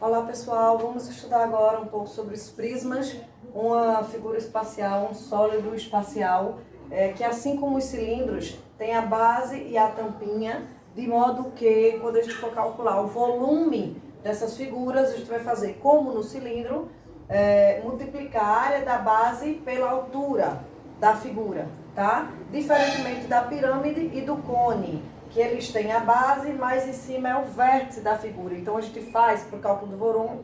Olá pessoal, vamos estudar agora um pouco sobre os prismas, uma figura espacial, um sólido espacial, que assim como os cilindros, tem a base e a tampinha, de modo que quando a gente for calcular o volume dessas figuras, a gente vai fazer como no cilindro, multiplicar a área da base pela altura da figura, tá? Diferentemente da pirâmide e do cone, que eles têm a base, mas em cima é o vértice da figura. Então a gente faz, para o cálculo do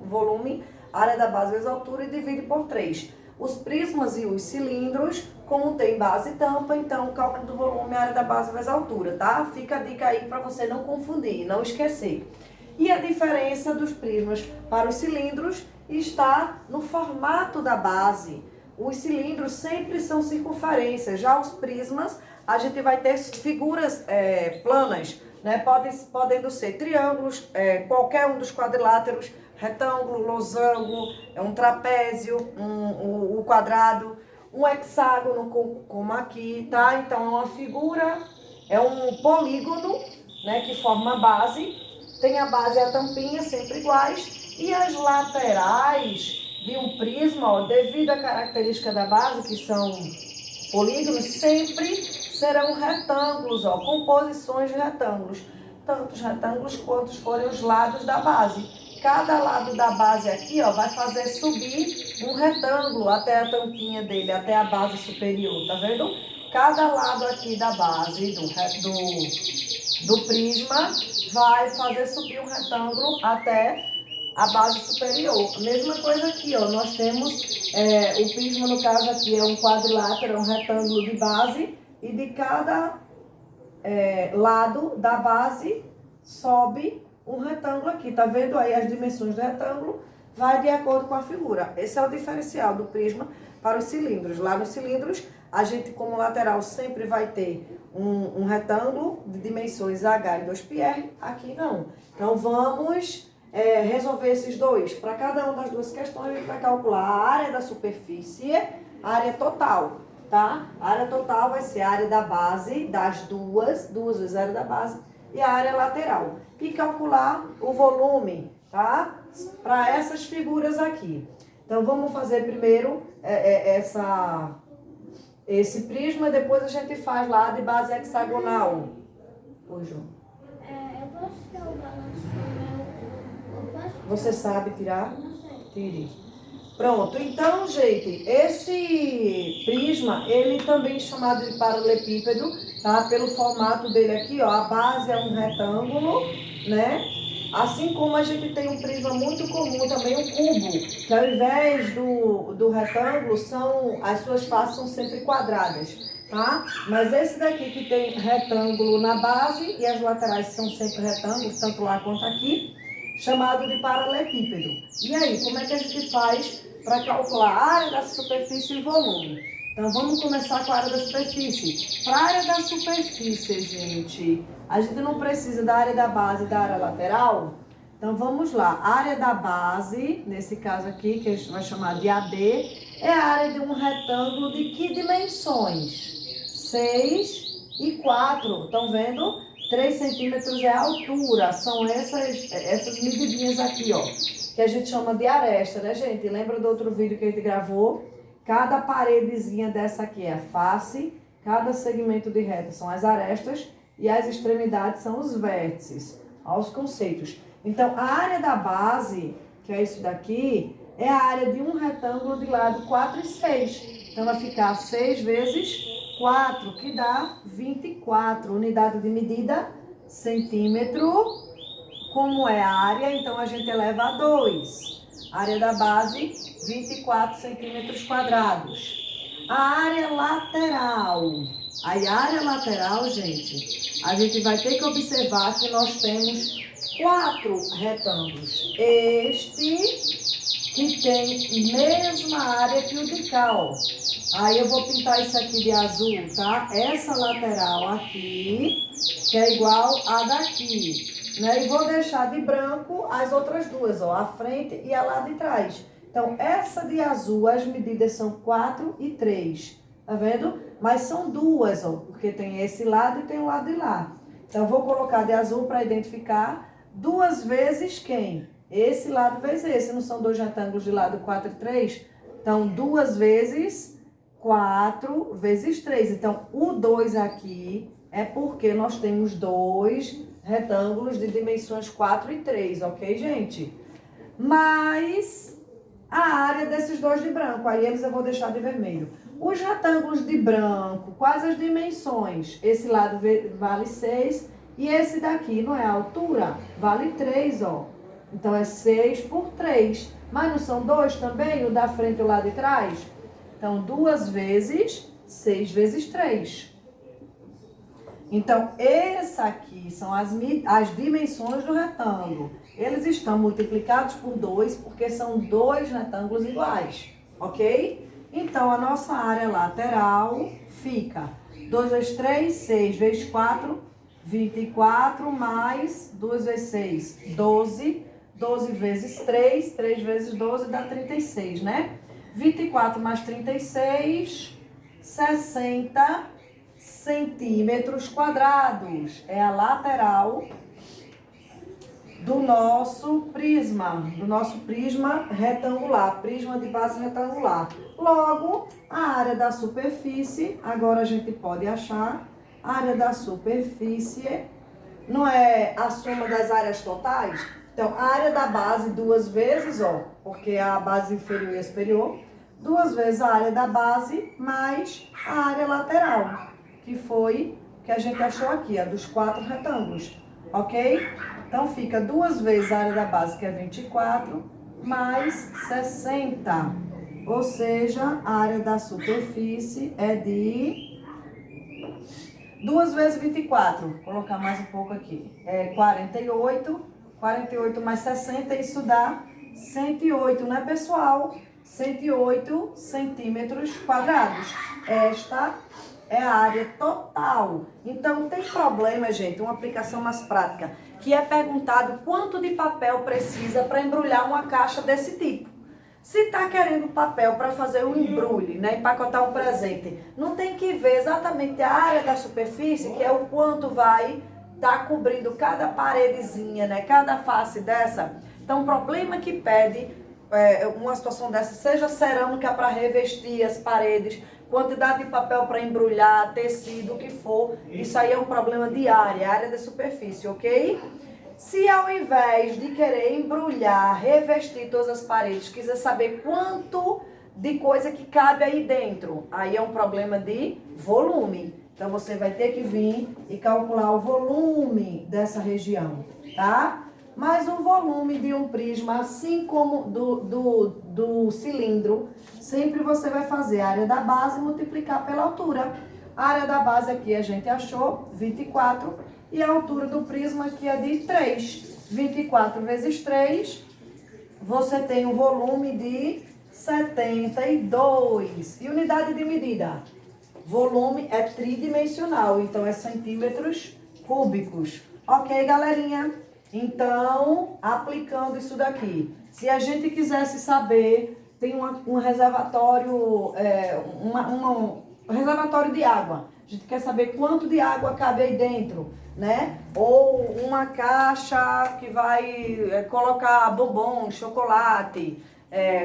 volume, a área da base vezes a altura e divide por 3. Os prismas e os cilindros, como tem base e tampa, então o cálculo do volume é a área da base vezes a altura, tá? Fica a dica aí para você não confundir, não esquecer. E a diferença dos prismas para os cilindros está no formato da base. Os cilindros sempre são circunferências, já os prismas a gente vai ter figuras planas, né? Podendo ser triângulos, qualquer um dos quadriláteros, retângulo, losango, um trapézio, um quadrado, um hexágono como aqui, tá? Então é uma figura, é um polígono, né, que forma a base, tem a base e a tampinha sempre iguais, e as laterais de um prisma, ó, devido à característica da base, que são polígonos, sempre serão retângulos, ó, composições de retângulos. Tantos retângulos quantos forem os lados da base. Cada lado da base aqui, ó, vai fazer subir um retângulo até a tampinha dele, até a base superior, tá vendo? Cada lado aqui da base do prisma vai fazer subir um retângulo até a base superior. A mesma coisa aqui, ó, nós temos o prisma, no caso aqui, é um quadrilátero, é um retângulo de base, e de cada lado da base sobe um retângulo aqui. Tá vendo aí as dimensões do retângulo? Vai de acordo com a figura. Esse é o diferencial do prisma para os cilindros. Lá nos cilindros, a gente, como lateral, sempre vai ter um retângulo de dimensões H e 2πr. Aqui não. Então, vamos resolver esses dois. Para cada uma das duas questões, a gente vai calcular a área da superfície, a área total, tá? A área total vai ser a área da base das duas vezes a área da base, e a área lateral. E calcular o volume, tá? Para essas figuras aqui. Então, vamos fazer primeiro esse prisma, depois a gente faz lá de base hexagonal. Oi, João. Eu posso tirar o balanço? Você sabe tirar? Tire. Pronto, então, gente, esse prisma, ele também é chamado de paralelepípedo, tá? Pelo formato dele aqui, ó, a base é um retângulo, né? Assim como a gente tem um prisma muito comum também, um cubo, que ao invés do retângulo, as suas faces são sempre quadradas, tá? Mas esse daqui que tem retângulo na base e as laterais são sempre retângulos, tanto lá quanto aqui, chamado de paralelepípedo. E aí, como é que a gente faz para calcular a área da superfície e volume? Então, vamos começar com a área da superfície. Para a área da superfície, gente, a gente não precisa da área da base e da área lateral. Então, vamos lá. A área da base, nesse caso aqui, que a gente vai chamar de AD, é a área de um retângulo de que dimensões? 6 e 4. Estão vendo? 3 centímetros é a altura, são essas medidinhas aqui, ó, que a gente chama de aresta, né, gente? Lembra do outro vídeo que a gente gravou? Cada paredezinha dessa aqui é a face, cada segmento de reta são as arestas e as extremidades são os vértices. Olha os conceitos. Então, a área da base, que é isso daqui, é a área de um retângulo de lado 4 e 6. Então, vai ficar 6 vezes 4, que dá 24. Unidade de medida, centímetro. Como é a área, então a gente eleva a 2. Área da base, 24 centímetros quadrados. A área lateral. Aí, a área lateral, gente, a gente vai ter que observar que nós temos 4 retângulos. Este que tem mesma área que o de cá, ó. Aí eu vou pintar isso aqui de azul, tá? Essa lateral aqui, que é igual a daqui, né? E vou deixar de branco as outras duas, ó, a frente e a lá de trás. Então, essa de azul, as medidas são 4 e 3, tá vendo? Mas são duas, ó, porque tem esse lado e tem o lado de lá. Então, eu vou colocar de azul para identificar 2 vezes quem? esse lado vezes esse. Não são dois retângulos de lado 4 e 3? Então, 2 vezes 4 vezes 3. Então, o 2 aqui é porque nós temos dois retângulos de dimensões 4 e 3, ok, gente? Mais a área desses dois de branco. Aí eles eu vou deixar de vermelho. Os retângulos de branco, quais as dimensões? Esse lado vale 6 e esse daqui, não é a altura? Vale 3, ó. Então, é 6 por 3. Mas não são dois também, o da frente e o lado de trás? Então, 2 vezes 6 vezes 3. Então, essa aqui são as dimensões do retângulo. Eles estão multiplicados por 2 porque são dois retângulos iguais, ok? Então, a nossa área lateral fica 2 vezes 3, 6 vezes 4, 24, mais 2 vezes 6, 12. 12 vezes 3, 3 vezes 12 dá 36, né? 24 mais 36, 60 centímetros quadrados. É a lateral do nosso prisma retangular, prisma de base retangular. Logo, a área da superfície, agora a gente pode achar, a área da superfície não é a soma das áreas totais? Então, a área da base 2 vezes, ó, porque a base inferior e a superior, 2 vezes a área da base mais a área lateral, que foi que a gente achou aqui, ó, dos 4 retângulos, ok? Então, fica 2 vezes a área da base, que é 24, mais 60, ou seja, a área da superfície é de 2 vezes 24, vou colocar mais um pouco aqui, é 48, 48 mais 60, isso dá 108, né, pessoal? 108 centímetros quadrados. Esta é a área total. Então, tem problema, gente, uma aplicação mais prática, que é perguntado quanto de papel precisa para embrulhar uma caixa desse tipo. Se está querendo papel para fazer um embrulhe, né, empacotar um presente, não tem que ver exatamente a área da superfície, que é o quanto vai estar cobrindo cada paredezinha, né, cada face dessa. Então, o problema que pede uma situação dessa, seja cerâmica para revestir as paredes, quantidade de papel para embrulhar, tecido, o que for, isso aí é um problema de área da superfície, ok? Se ao invés de querer embrulhar, revestir todas as paredes, quiser saber quanto de coisa que cabe aí dentro, aí é um problema de volume. Então, você vai ter que vir e calcular o volume dessa região, tá? Mas o volume de um prisma, assim como do cilindro, sempre você vai fazer a área da base multiplicar pela altura. A área da base aqui a gente achou 24 e a altura do prisma aqui é de 3. 24 vezes 3, você tem um volume de 72. E unidade de medida? Volume é tridimensional, então é centímetros cúbicos. Ok, galerinha? Então, aplicando isso daqui, se a gente quisesse saber, tem um reservatório, um reservatório de água. A gente quer saber quanto de água cabe aí dentro, né? Ou uma caixa que vai colocar bombom, chocolate,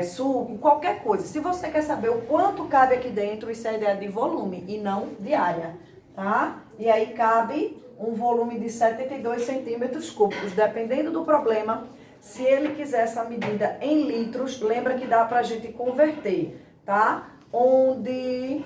suco, qualquer coisa. Se você quer saber o quanto cabe aqui dentro, isso é a ideia de volume e não de área, tá? E aí cabe um volume de 72 centímetros cúbicos, dependendo do problema. Se ele quiser essa medida em litros, lembra que dá pra gente converter, tá? Onde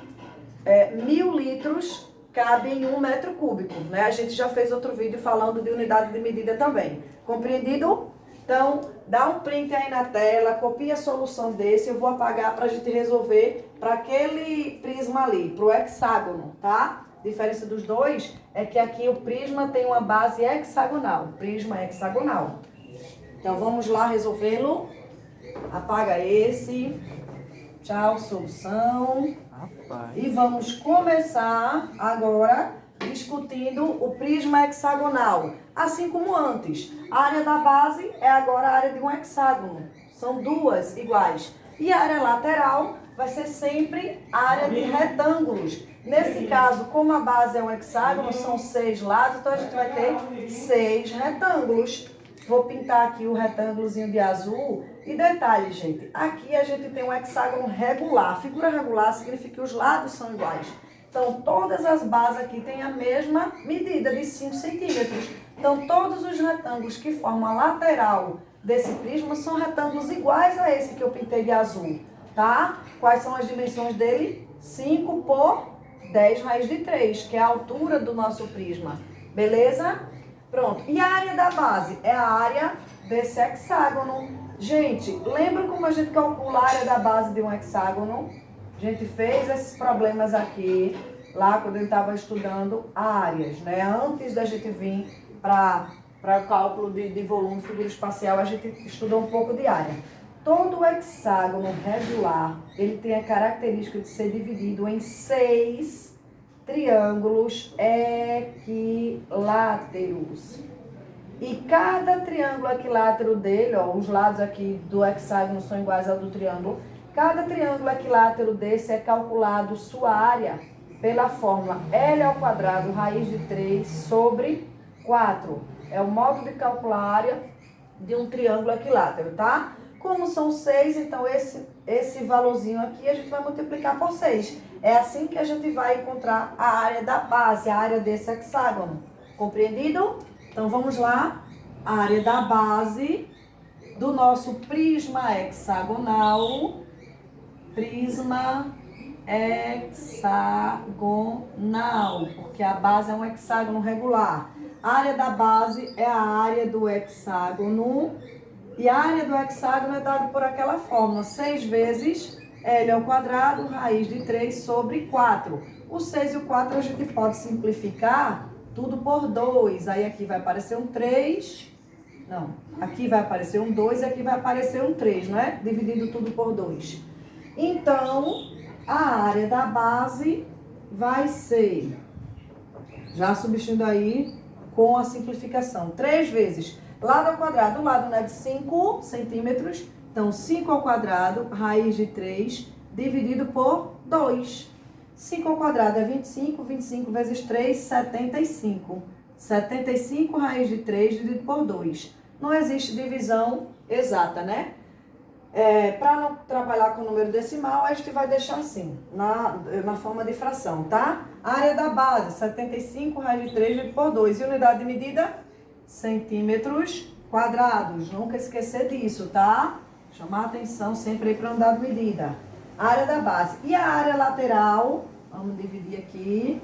1.000 litros cabe em 1 metro cúbico, né? A gente já fez outro vídeo falando de unidade de medida também. Compreendido? Então, dá um print aí na tela, copia a solução desse, eu vou apagar pra gente resolver para aquele prisma ali, pro hexágono, tá? A diferença dos dois é que aqui o prisma tem uma base hexagonal, prisma hexagonal. Então, vamos lá resolvê-lo. Apaga esse. Tchau, solução. E vamos começar agora discutindo o prisma hexagonal. Assim como antes, a área da base é agora a área de um hexágono. São duas iguais. E a área lateral vai ser sempre a área de retângulos. Nesse caso, como a base é um hexágono, são 6 lados, então a gente vai ter 6 retângulos. Vou pintar aqui o retângulozinho de azul. E detalhe, gente, aqui a gente tem um hexágono regular. Figura regular significa que os lados são iguais. Então, todas as bases aqui têm a mesma medida de 5 centímetros. Então, todos os retângulos que formam a lateral desse prisma são retângulos iguais a esse que eu pintei de azul, tá? Quais são as dimensões dele? 5 por 10 raiz de 3, que é a altura do nosso prisma. Beleza? Pronto. E a área da base? É a área desse hexágono. Gente, lembra como a gente calcula a área da base de um hexágono? A gente fez esses problemas aqui, lá quando eu estava estudando áreas, né? Antes da gente vir para o cálculo de volume, figura espacial, a gente estudou um pouco de área. Todo hexágono regular, ele tem a característica de ser dividido em 6 triângulos equiláteros. E cada triângulo equilátero dele, ó, os lados aqui do hexágono são iguais ao do triângulo. Cada triângulo equilátero desse é calculado sua área pela fórmula L ao quadrado raiz de 3 sobre 4. É o modo de calcular a área de um triângulo equilátero, tá? Como são 6, então esse valorzinho aqui a gente vai multiplicar por 6. É assim que a gente vai encontrar a área da base, a área desse hexágono. Compreendido? Então vamos lá. A área da base do nosso prisma hexagonal. Prisma hexagonal, porque a base é um hexágono regular. A área da base é a área do hexágono. E a área do hexágono é dada por aquela fórmula, 6 vezes L ao quadrado, raiz de 3 sobre 4. O 6 e o 4 a gente pode simplificar tudo por 2. Aí aqui vai aparecer um 3. Não, aqui vai aparecer um 2 e aqui vai aparecer um 3, não é? Dividido tudo por 2. Então, a área da base vai ser, já substituindo aí com a simplificação, 3 vezes lado ao quadrado, o lado, né, de 5 centímetros, então 5 ao quadrado, raiz de 3, dividido por 2. 5 ao quadrado é 25, 25 vezes 3, 75. 75 raiz de 3 dividido por 2. Não existe divisão exata, né? Para não trabalhar com o número decimal, a gente vai deixar assim, na forma de fração, tá? A área da base, 75 raiz de 3 dividido por 2. E unidade de medida? Centímetros quadrados. Nunca esquecer disso, tá? Chamar a atenção sempre aí para unidade de medida. Área da base. E a área lateral? Vamos dividir aqui.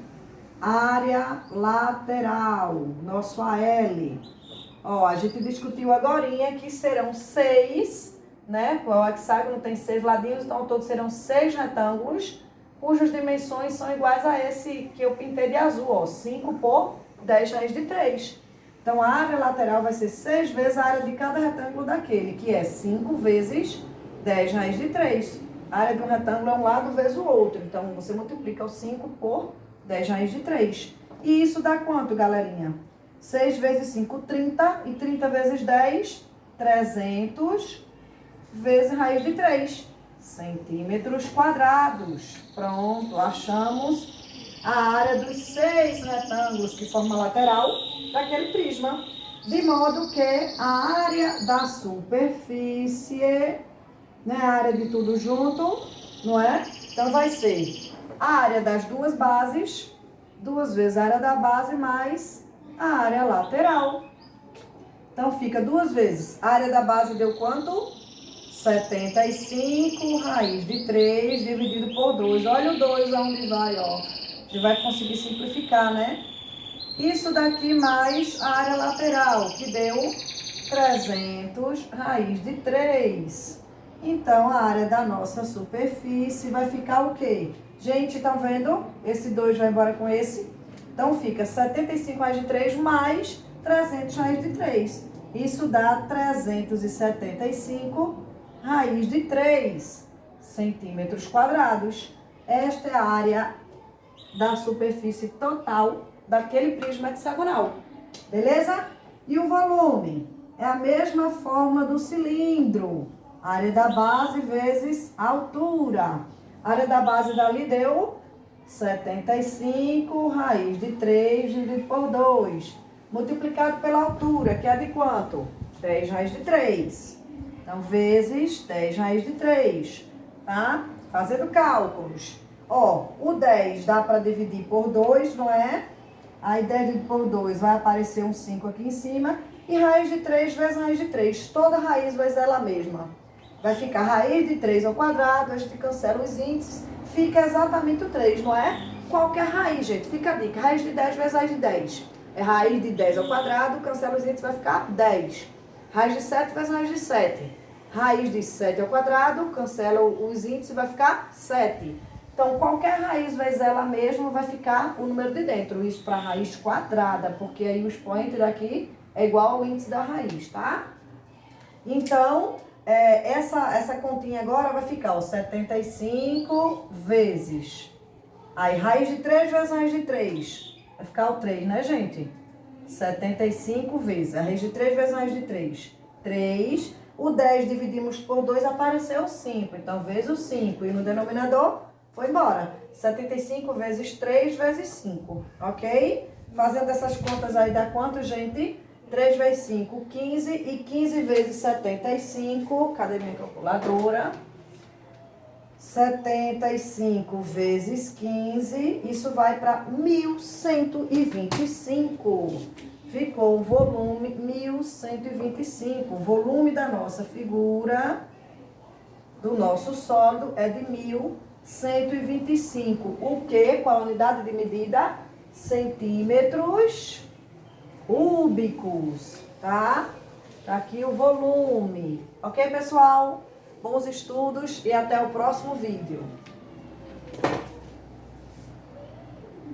Área lateral. Nosso AL. Ó, a gente discutiu agorinha que serão 6, né? O hexágono tem 6 ladinhos, então ao todo serão 6 retângulos, cujas dimensões são iguais a esse que eu pintei de azul, ó. 5 por 10 raiz de 3. Então, a área lateral vai ser 6 vezes a área de cada retângulo daquele, que é 5 vezes 10 raiz de 3. A área do retângulo é um lado vezes o outro. Então, você multiplica o 5 por 10 raiz de 3. E isso dá quanto, galerinha? 6 vezes 5, 30. E 30 vezes 10, 300 vezes raiz de 3. Centímetros quadrados. Pronto, achamos a área dos 6 retângulos que formam a lateral daquele prisma, de modo que a área da superfície, né, a área de tudo junto, não é? Então vai ser a área das duas bases, 2 vezes a área da base mais a área lateral. Então fica 2 vezes. A área da base deu quanto? 75 raiz de 3 dividido por 2. Olha o 2 aonde vai, ó. A gente vai conseguir simplificar, né? Isso daqui mais a área lateral, que deu 300 raiz de 3. Então, a área da nossa superfície vai ficar o quê? Gente, estão vendo? Esse 2 vai embora com esse. Então, fica 75 raiz de 3 mais 300 raiz de 3. Isso dá 375 raiz de 3 centímetros quadrados. Esta é a área da superfície total daquele prisma hexagonal. Beleza? E o volume? É a mesma forma do cilindro. Área da base vezes altura. A área da base dali deu 75 raiz de 3 dividido por 2. Multiplicado pela altura, que é de quanto? 10 raiz de 3. Então, vezes 10 raiz de 3, tá? Fazendo cálculos. Ó, o 10 dá para dividir por 2, não é? Aí 10 dividido por 2 vai aparecer um 5 aqui em cima. E raiz de 3 vezes raiz de 3. Toda raiz vai ser ela mesma. Vai ficar raiz de 3 ao quadrado, a gente cancela os índices, fica exatamente o 3, não é? Qualquer raiz, gente, fica a dica. Raiz de 10 vezes raiz de 10. É raiz de 10 ao quadrado, cancela os índices, vai ficar 10. Raiz de 7 vezes raiz de 7. Raiz de 7 ao quadrado, cancela os índices, vai ficar 7. Então, qualquer raiz vezes ela mesma vai ficar o número de dentro. Isso para raiz quadrada, porque aí o expoente daqui é igual ao índice da raiz, tá? Então, essa continha agora vai ficar, ó, 75 vezes. Aí, raiz de 3 vezes raiz de 3. Vai ficar o 3, né, gente? 75 vezes. A raiz de 3 vezes raiz de 3. 3. O 10 dividimos por 2, apareceu 5. Então, vezes o 5. E no denominador, foi embora. 75 vezes 3 vezes 5. Ok? Fazendo essas contas aí, dá quanto, gente? 3 vezes 5, 15. E 15 vezes 75. Cadê minha calculadora? 75 vezes 15. Isso vai para 1.125. Ficou o volume 1.125. O volume da nossa figura, do nosso sólido, é de 1.125. O que? Com a unidade de medida? Centímetros cúbicos, tá? Tá aqui o volume. Ok, pessoal? Bons estudos e até o próximo vídeo.